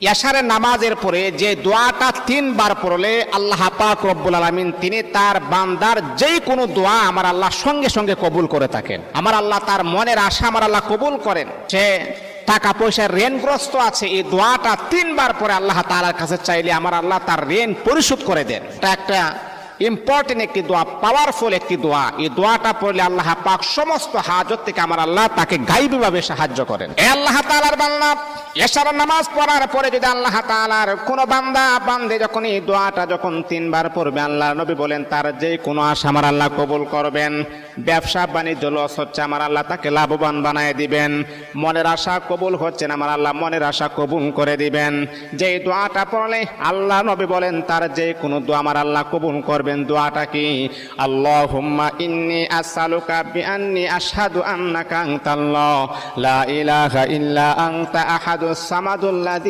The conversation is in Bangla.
এশারের নামাজের পরে যে দোয়াটা 3 বার পড়লে আল্লাহ পাক রব্বুল আলামিন তিনি তার বান্দার যেই কোনো দোয়া আমার আল্লাহ সঙ্গে সঙ্গে কবুল করে থাকেন। আমার আল্লাহ তার মনের আশা আমার আল্লাহ কবুল করেন। সে টাকা পয়সার ঋণগ্রস্ত আছে, এই দোয়াটা 3 বার পরে আল্লাহ তাআলার কাছে চাইলে আমার আল্লাহ তার ঋণ পরিশোধ করে দেন। এটা একটা ইম্পর্টেন্ট একটি দোয়া, পাওয়ারফুল একটি দোয়া। এই দোয়াটা পড়লে আল্লাহ পাক সমস্ত হাজত থেকে আমার আল্লাহ তাকে গায়বীভাবে সাহায্য করেন। এ আল্লাহ তাআলার বান্দা, এশার নামাজ পড়ার পরে যদি আল্লাহ তাআলার কোন বান্দা বান্দে যখন এই দোয়াটা যখন 3 বার পড়বে, আল্লাহ নবী বলেন তার যে কোনো আশা আমার আল্লাহ কবুল করবেন। ব্যবসা বাণিজ্য লস হচ্ছে, আমার আল্লাহ তাকে লাভবান বানায় দিবেন। মনের আশা কবুল হচ্ছে না, আমার আল্লাহ মনের আশা কবুল করে দিবেন। যে দোয়াটা পড়লে আল্লাহ নবী বলেন তার যে কোনো দোয়া আমার আল্লাহ কবুল করবেন। দোয়াটা কি? আল্লাহুম্মা ইন্নী আসআলুকা বিআন্নী আশহাদু আন্নাকা আনতাল্লাহ লা ইলাহা ইল্লা আনতা আহাদুস সামাদুল্লাযী